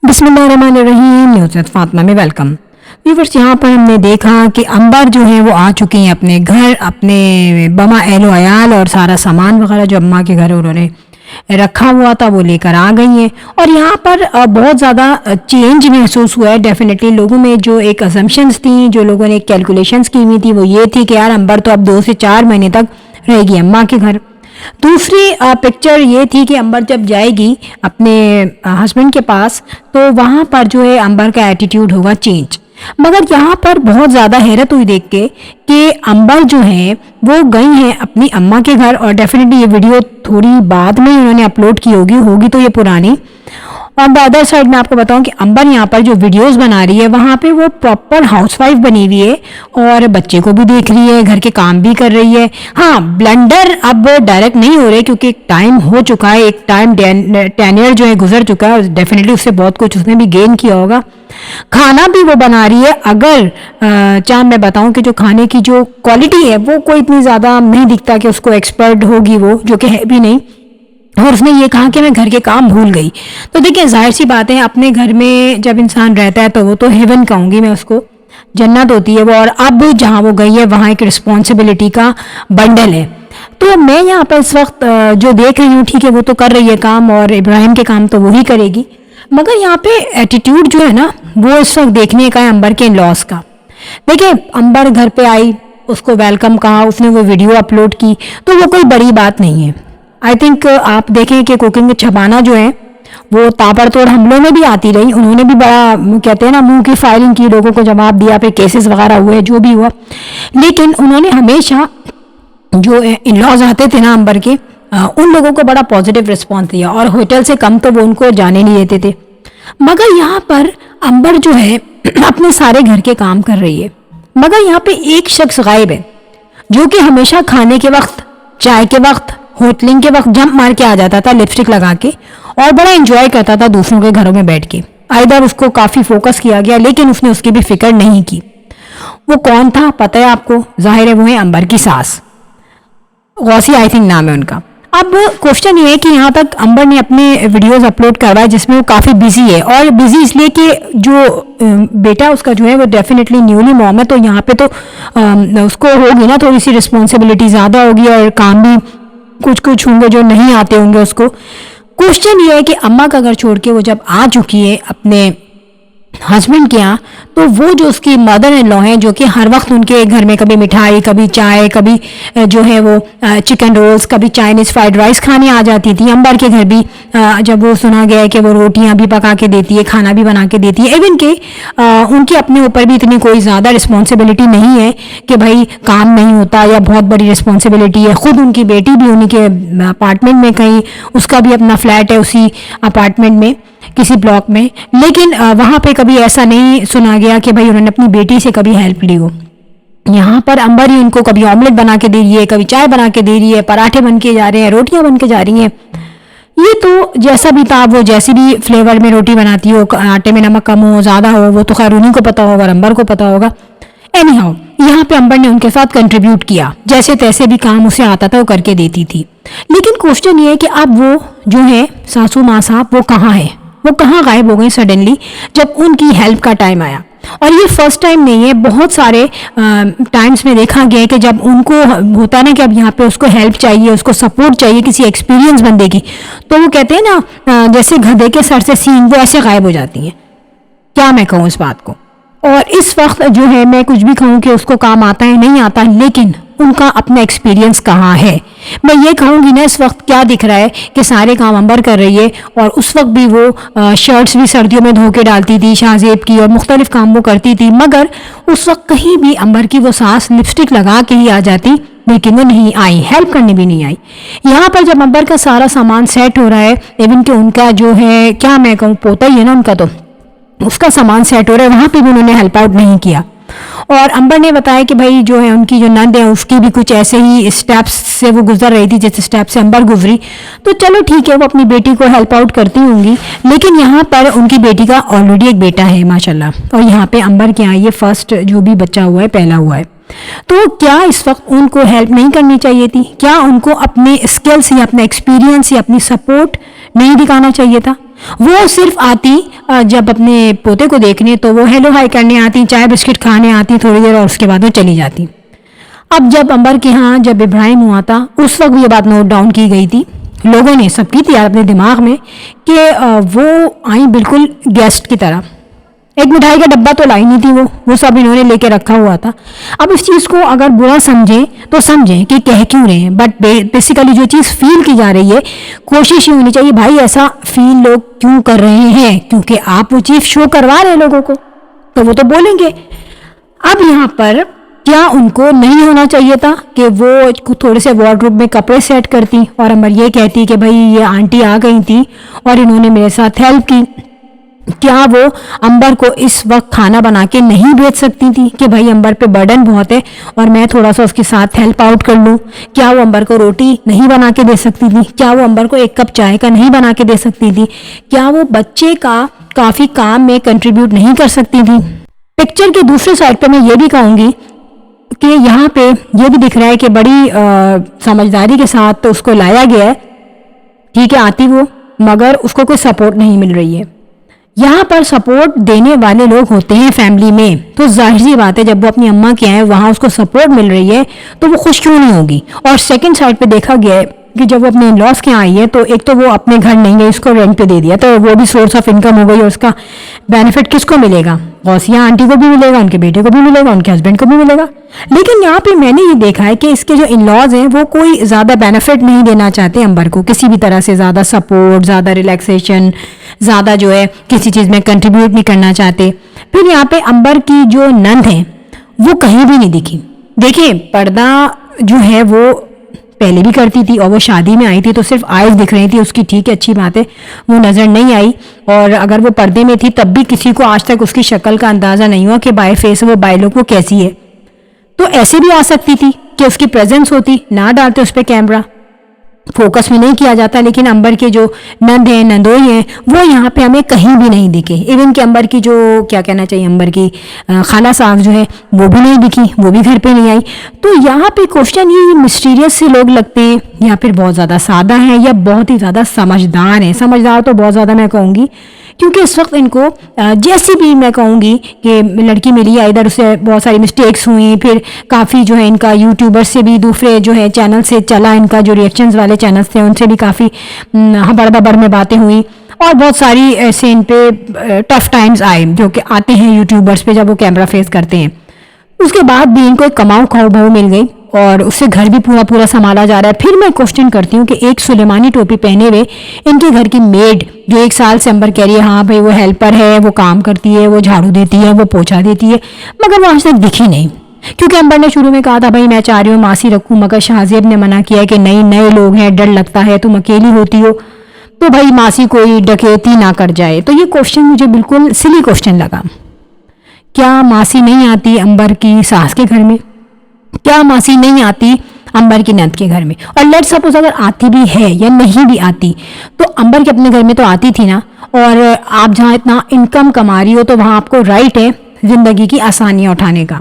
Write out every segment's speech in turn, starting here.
बिस्मिल्लाहिर्रहमानिर्रहीम। न्यूज़ फातिमा में welcome. Viewers, यहाँ पर हमने देखा कि अंबर जो है वो आ चुकी हैं अपने घर, अपने बमा एहलो अयाल और सारा सामान वगैरह जो अम्मा के घर उन्होंने रखा हुआ था वो लेकर आ गई हैं। और यहाँ पर बहुत ज़्यादा चेंज महसूस हुआ है डेफिनेटली लोगों में। जो एक असम्पशंस थी, जो लोगों ने कैलकुलेशंस की हुई थी, वो ये थी कि यार अंबर तो अब 2 से 4 महीने तक रहेगी अम्मा के घर। दूसरी पिक्चर ये थी कि अंबर जब जाएगी अपने हस्बैंड के पास तो वहाँ पर जो है अंबर का एटीट्यूड होगा चेंज। मगर यहाँ पर बहुत ज़्यादा हैरत हुई देख के कि अंबर जो है वो गई हैं अपनी अम्मा के घर। और डेफिनेटली ये वीडियो थोड़ी बाद में उन्होंने अपलोड की होगी तो ये पुरानी। और द अदर साइड में आपको बताऊं कि अंबर यहाँ पर जो वीडियोस बना रही है वहाँ पे वो प्रॉपर हाउसवाइफ बनी हुई है और बच्चे को भी देख रही है, घर के काम भी कर रही है। हाँ, ब्लंडर अब डायरेक्ट नहीं हो रहे क्योंकि एक टाइम हो चुका है, एक टाइम टेन्योर जो है गुजर चुका है। डेफिनेटली उससे बहुत कुछ उसने भी गेन किया होगा। खाना भी वो बना रही है। अगर चाहे मैं बताऊं कि जो खाने की जो क्वालिटी है वो कोई इतनी ज़्यादा नहीं दिखता कि उसको एक्सपर्ट होगी वो, जो कि है भी नहीं। और उसने ये कहा कि मैं घर के काम भूल गई। तो देखिए, जाहिर सी बात है, अपने घर में जब इंसान रहता है तो वो तो हेवन कहूँगी मैं उसको, जन्नत होती है वो। और अब जहाँ वो गई है वहाँ एक रिस्पॉन्सिबिलिटी का बंडल है। तो मैं यहाँ पर इस वक्त जो देख रही हूँ, ठीक है वो तो कर रही है काम और इब्राहिम के काम तो वही करेगी, मगर यहाँ पे एटीट्यूड जो है ना वो इस वक्त देखने का है अंबर के इन लॉस का। देखिए, अंबर घर पे आई, उसको वेलकम कहा, उसने वो वीडियो अपलोड की, तो वो कोई बड़ी बात नहीं है। आई थिंक आप देखें कि कुकिंग छबाना जो है वो ताबड़तोड़ हमलों में भी आती रही। उन्होंने भी बड़ा, कहते हैं ना, मुंह की फायरिंग की, लोगों को जवाब दिया, फिर केसेस वगैरह हुए जो भी हुआ। लेकिन उन्होंने हमेशा जो इन लॉज आते थे ना अंबर के, उन लोगों को बड़ा पॉजिटिव रिस्पॉन्स दिया और होटल से कम तो वो उनको जाने नहीं देते थे। मगर यहाँ पर अंबर जो है अपने सारे घर के काम कर रही है, मगर यहाँ पे एक शख्स गायब है जो कि हमेशा खाने के वक्त, चाय के वक्त, होटलिंग के वक्त जंप मार के आ जाता था लिपस्टिक लगा के और बड़ा एंजॉय करता था दूसरों के घरों में बैठ के। इधर उसको काफ़ी फोकस किया गया लेकिन उसने उसकी भी फिक्र नहीं की। वो कौन था पता है आपको? जाहिर है वो है अंबर की सास, गौसी आई थिंक नाम है उनका। अब क्वेश्चन ये है कि यहाँ तक अंबर ने अपने वीडियोस अपलोड करवाए जिसमें वो काफ़ी बिजी है, और बिजी इसलिए कि जो बेटा उसका जो है वो डेफिनेटली न्यूली मॉम है, तो यहाँ पे तो उसको होगी ना थोड़ी सी रिस्पॉन्सिबिलिटी ज़्यादा होगी और काम भी कुछ होंगे जो नहीं आते होंगे उसको। क्वेश्चन ये है कि अम्मा का घर छोड़ के वो जब आ चुकी है अपने हस्बैंड के यहाँ, तो वो जो उसकी मदर इन लॉ है, जो कि हर वक्त उनके घर में कभी मिठाई, कभी चाय, कभी जो है वो चिकन रोल्स, कभी चाइनीज़ फ्राइड राइस खाने आ जाती थी। अंबर के घर भी जब वो सुना गया है कि वो रोटियां भी पका के देती है, खाना भी बना के देती है। इवन के उनके अपने ऊपर भी इतनी कोई ज़्यादा रिस्पॉन्सिबिलिटी नहीं है कि भाई काम नहीं होता या बहुत बड़ी रिस्पॉन्सिबिलिटी है। ख़ुद उनकी बेटी भी उन्हीं के अपार्टमेंट में, कहीं उसका भी अपना फ्लैट है उसी अपार्टमेंट में किसी ब्लॉक में, लेकिन वहाँ पे कभी ऐसा नहीं सुना गया कि भाई उन्होंने अपनी बेटी से कभी हेल्प ली हो। यहाँ पर अंबर ही उनको कभी ऑमलेट बना के दे रही है, कभी चाय बना के दे रही है, पराठे बन के जा रहे हैं, रोटियां बन के जा रही हैं। ये तो जैसा भी था, वो जैसी भी फ्लेवर में रोटी बनाती हो, आटे में नमक कम हो ज़्यादा हो, वो तो खैर उन्हीं को पता होगा, अंबर को पता होगा। एनी हाउ, यहाँ पे अंबर ने उनके साथ कंट्रीब्यूट किया, जैसे तैसे भी काम उसे आता था वो करके देती थी। लेकिन क्वेश्चन ये है कि अब वो जो है सासू माँ साहब वो कहाँ है, वो कहाँ गायब हो गई सडनली जब उनकी हेल्प का टाइम आया। और ये फर्स्ट टाइम नहीं है, बहुत सारे टाइम्स में देखा गया है कि जब उनको होता है ना कि अब यहाँ पे उसको हेल्प चाहिए, उसको सपोर्ट चाहिए किसी एक्सपीरियंस बंदे की, तो वो कहते हैं ना जैसे गधे के सर से सींग, वो ऐसे गायब हो जाती हैं। क्या मैं कहूँ इस बात को। और इस वक्त जो है मैं कुछ भी कहूँ कि उसको काम आता है नहीं आता, लेकिन उनका अपना एक्सपीरियंस कहाँ है। मैं ये कहूँगी ना, इस वक्त क्या दिख रहा है कि सारे काम अंबर कर रही है, और उस वक्त भी वो शर्ट्स भी सर्दियों में धो के डालती थी शाहजेब की, और मुख्तलिफ काम वो करती थी। मगर उस वक्त कहीं भी अंबर की वो सास लिपस्टिक लगा के ही आ जाती, लेकिन वो नहीं आई, हेल्प करने भी नहीं आई। यहाँ पर जब अंबर का सारा सामान सेट हो रहा है, इवन कि उनका जो है, क्या मैं कहूँ, पोता ही है ना उनका, तो उसका सामान सेट हो रहा है, वहाँ पे भी उन्होंने हेल्प आउट नहीं किया। और अंबर ने बताया कि भाई जो है उनकी जो नंद है उसकी भी कुछ ऐसे ही स्टेप्स से वो गुजर रही थी जिस स्टेप से अंबर गुजरी, तो चलो ठीक है वो अपनी बेटी को हेल्प आउट करती होंगी। लेकिन यहाँ पर उनकी बेटी का ऑलरेडी एक बेटा है माशाल्लाह, और यहाँ पे अंबर के यहाँ ये फर्स्ट जो भी बच्चा हुआ है, पहला हुआ है। तो क्या इस वक्त उनको हेल्प नहीं करनी चाहिए थी? क्या उनको अपने स्किल्स या अपना एक्सपीरियंस या अपनी सपोर्ट नहीं दिखाना चाहिए था? वो सिर्फ आती जब अपने पोते को देखने, तो वो हेलो हाय करने आती, चाय बिस्किट खाने आती थोड़ी देर, और उसके बाद वो चली जाती। अब जब अंबर के यहाँ जब इब्राहिम हुआ था, उस वक्त ये बात नोट डाउन की गई थी, लोगों ने सब की थी अपने दिमाग में कि वो आई बिल्कुल गेस्ट की तरह। एक मिठाई का डब्बा तो लाई नहीं थी, वो सब इन्होंने लेके रखा हुआ था। अब इस चीज़ को अगर बुरा समझें तो समझें कि कह क्यों रहे हैं, बट बेसिकली जो चीज़ फील की जा रही है, कोशिश ये होनी चाहिए भाई ऐसा फील लोग क्यों कर रहे हैं, क्योंकि आप वो चीज़ शो करवा रहे हैं लोगों को, तो वो तो बोलेंगे। अब यहाँ पर क्या उनको नहीं होना चाहिए था कि वो थोड़े से वार्डरोब में कपड़े सेट करती और अंबर ये कहती कि भाई ये आंटी आ गई थी और इन्होंने मेरे साथ हेल्प की? क्या वो अंबर को इस वक्त खाना बना के नहीं भेज सकती थी कि भाई अंबर पे बर्डन बहुत है और मैं थोड़ा सा उसके साथ हेल्प आउट कर लूँ? क्या वो अंबर को रोटी नहीं बना के दे सकती थी? क्या वो अंबर को एक कप चाय का नहीं बना के दे सकती थी? क्या वो बच्चे का काफ़ी काम में कंट्रीब्यूट नहीं कर सकती थी? पिक्चर के दूसरे साइड पे मैं ये भी कहूँगी कि यहाँ पे ये भी दिख रहा है कि बड़ी समझदारी के साथ तो उसको लाया गया है, ठीक है, आती वो, मगर उसको कोई सपोर्ट नहीं मिल रही है। यहाँ पर सपोर्ट देने वाले लोग होते हैं फैमिली में, तो जाहिर सी बात है जब वो अपनी अम्मा के आए वहाँ उसको सपोर्ट मिल रही है तो वो खुश क्यों नहीं होगी। और सेकंड साइड पे देखा गया है कि जब वो अपने लॉस के यहाँ आई है तो एक तो वो अपने घर नहीं गई, उसको रेंट पे दे दिया, तो वो भी सोर्स ऑफ इनकम हो गई और उसका बेनिफिट किसको मिलेगा? गौसिया आंटी को भी मिलेगा, उनके बेटे को भी मिलेगा, उनके हस्बैंड को भी मिलेगा। लेकिन यहाँ पे मैंने ये देखा है कि इसके जो इन लॉज हैं वो कोई ज़्यादा बेनिफिट नहीं देना चाहते अंबर को, किसी भी तरह से ज़्यादा सपोर्ट, ज़्यादा रिलैक्सेशन, ज़्यादा जो है किसी चीज़ में कंट्रीब्यूट नहीं करना चाहते। फिर यहाँ पे अंबर की जो नंद है वो कहीं भी नहीं दिखी। देखिए पर्दा जो है वो पहले भी करती थी और वो शादी में आई थी तो सिर्फ आइज दिख रही थी उसकी, ठीक है अच्छी बात है, वो नज़र नहीं आई। और अगर वो पर्दे में थी तब भी किसी को आज तक उसकी शक्ल का अंदाज़ा नहीं हुआ कि बाय फेस वो बाय लुक वो कैसी है। तो ऐसे भी आ सकती थी कि उसकी प्रेजेंस होती, ना डालते उस पर कैमरा, फोकस में नहीं किया जाता। लेकिन अंबर के जो नंद हैं, नंदोई हैं, वो यहाँ पे हमें कहीं भी नहीं दिखे। इवन कि अंबर की जो क्या कहना चाहिए, अंबर की खाला साहब जो है वो भी नहीं दिखी, वो भी घर पे नहीं आई। तो यहाँ पे क्वेश्चन ये मिस्टीरियस से लोग लगते हैं या फिर बहुत ज़्यादा सादा हैं या बहुत ही ज़्यादा समझदार हैं। समझदार तो बहुत ज़्यादा मैं कहूँगी, क्योंकि इस वक्त इनको जैसी भी मैं कहूँगी कि लड़की मिली है, इधर उससे बहुत सारी मिस्टेक्स हुई, फिर काफ़ी जो है इनका यूट्यूबर से भी दूसरे जो है चैनल से चला, इनका जो रिएक्शंस वाले चैनल्स थे उनसे भी काफ़ी हबड़ दबड़ में बातें हुई और बहुत सारी ऐसे इन पे टफ टाइम्स आए जो कि आते हैं यूट्यूबर्स पे जब वो कैमरा फेस करते हैं। उसके बाद भी इनको एक कमाऊ खाऊ बहू मिल गई और उससे घर भी पूरा पूरा संभाला जा रहा है। फिर मैं क्वेश्चन करती हूँ कि एक सुलेमानी टोपी पहने हुए इनके घर की मेड जो 1 साल से अंबर कह रही है हाँ भाई वो हेल्पर है, वो काम करती है, वो झाड़ू देती है, वो पोछा देती है, मगर वो आज तक दिखी नहीं। क्योंकि अंबर ने शुरू में कहा था भाई मैं चाह रही हूँ मासी रखूँ, मगर शाहजेब ने मना किया है कि नहीं, नए लोग हैं, डर लगता है, तुम अकेली होती हो तो भाई मासी कोई डकैती ना कर जाए। तो ये क्वेश्चन मुझे बिल्कुल सिली क्वेश्चन लगा। क्या मासी नहीं आती अंबर की सास के घर में? क्या मासी नहीं आती अंबर की नंद के घर में? और लेट सपोज अगर आती भी है या नहीं भी आती तो अंबर के अपने घर में तो आती थी ना। और आप जहाँ इतना इनकम कमा रही हो तो वहाँ आपको राइट है ज़िंदगी की आसानियाँ उठाने का।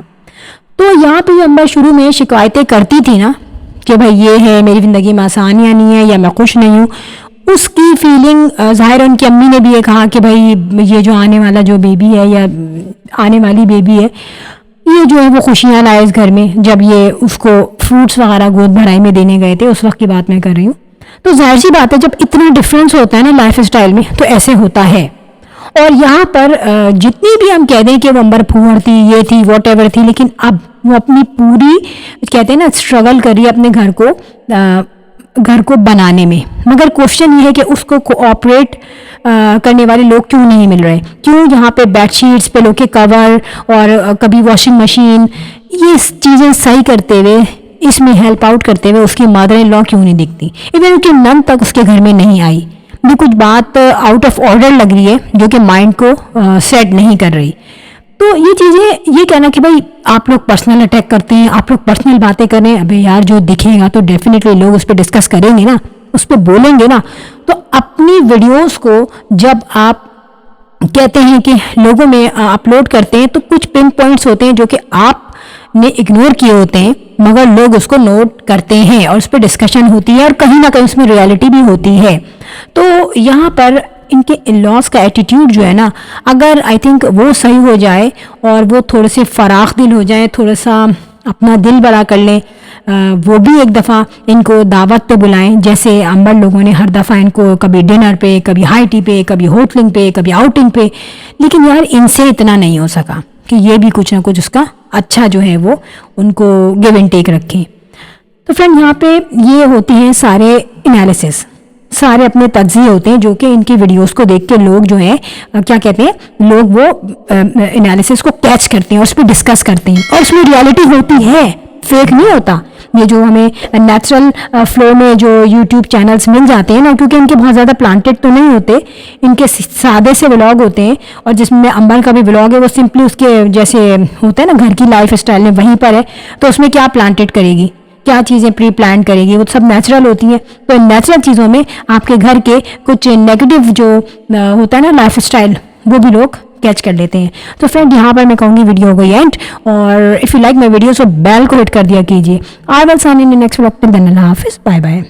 तो यहाँ पे अंबर शुरू में शिकायतें करती थी ना कि भाई ये है मेरी ज़िंदगी में आसानियाँ नहीं है या मैं खुश नहीं हूँ, उसकी फीलिंग ज़ाहिर उनकी अम्मी ने भी ये कहा कि भाई ये जो आने वाला जो बेबी है या आने वाली बेबी है ये जो है वो खुशियाँ लाए इस घर में। जब ये उसको फ्रूट्स वगैरह गोद भराई में देने गए थे उस वक्त की बात मैं कर रही हूँ। तो जाहिर सी बात है जब इतना डिफरेंस होता है ना लाइफ स्टाइल में तो ऐसे होता है। और यहाँ पर जितनी भी हम कह दें कि वो अंबर फूहड़ थी, ये थी, वॉट एवर थी, लेकिन अब वो अपनी पूरी कहते हैं ना स्ट्रगल करी अपने घर को बनाने में। मगर क्वेश्चन ये है कि उसको कोऑपरेट करने वाले लोग क्यों नहीं मिल रहे? क्यों यहाँ पे बेडशीट्स, पिलो के कवर और कभी वॉशिंग मशीन ये चीज़ें सही करते हुए, इसमें हेल्प आउट करते हुए उसकी मदर इन लॉ क्यों नहीं दिखती? इवन उनकी नंद तक उसके घर में नहीं आई। ये कुछ बात आउट ऑफ ऑर्डर लग रही है जो कि माइंड को सेट नहीं कर रही। तो ये चीज़ें ये कहना कि भाई आप लोग पर्सनल अटैक करते हैं, आप लोग पर्सनल बातें करें, अबे यार जो दिखेगा तो डेफिनेटली लोग उस पर डिस्कस करेंगे ना, उस पर बोलेंगे ना। तो अपनी वीडियोस को जब आप कहते हैं कि लोगों में अपलोड करते हैं तो कुछ पिन पॉइंट्स होते हैं जो कि आपने इग्नोर किए होते हैं मगर लोग उसको नोट करते हैं और उस पर डिस्कशन होती है और कहीं ना कहीं उसमें रियलिटी भी होती है। तो यहाँ पर इनके इन-लॉज़ का एटीट्यूड जो है ना, अगर आई थिंक वो सही हो जाए और वो थोड़े से फराख दिल हो जाए, थोड़ा सा अपना दिल बड़ा कर लें, वो भी एक दफ़ा इनको दावत पे बुलाएं, जैसे अंबर लोगों ने हर दफ़ा इनको कभी डिनर पे, कभी हाई टी पे, कभी होटलिंग पे, कभी आउटिंग पे। लेकिन यार इनसे इतना नहीं हो सका कि ये भी कुछ ना कुछ उसका अच्छा जो है वो उनको गिव एंड टेक रखें। तो फ्रेंड यहाँ पे ये होते हैं सारे एनालिसिस, सारे अपने तज्ज़िये होते हैं जो कि इनकी वीडियोस को देख के लोग जो हैं क्या कहते हैं, लोग वो एनालिसिस को कैच करते हैं, उस पर डिस्कस करते हैं और उसमें रियलिटी होती है, फेक नहीं होता। ये जो हमें नेचुरल फ्लो में जो यूट्यूब चैनल्स मिल जाते हैं ना, क्योंकि इनके बहुत ज़्यादा प्लांटेड तो नहीं होते, इनके सादे से व्लॉग होते हैं, और जिसमें अंबर का भी व्लॉग है वो सिंपली उसके जैसे होता है ना घर की लाइफ स्टाइल में वहीं पर है, तो उसमें क्या प्लांटेड करेगी, क्या चीज़ें प्री प्लान करेगी, वो सब नेचुरल होती हैं। तो इन नेचुरल चीज़ों में आपके घर के कुछ नेगेटिव जो होता है ना लाइफ स्टाइल, वो भी लोग कैच कर लेते हैं। तो फ्रेंड यहाँ पर मैं कहूँगी वीडियो हो गई एंड, और if you like my video so bell को हिट कर दिया कीजिए। I will see you in next vlog, till then अल्लाह हाफिज़, बाय बाय।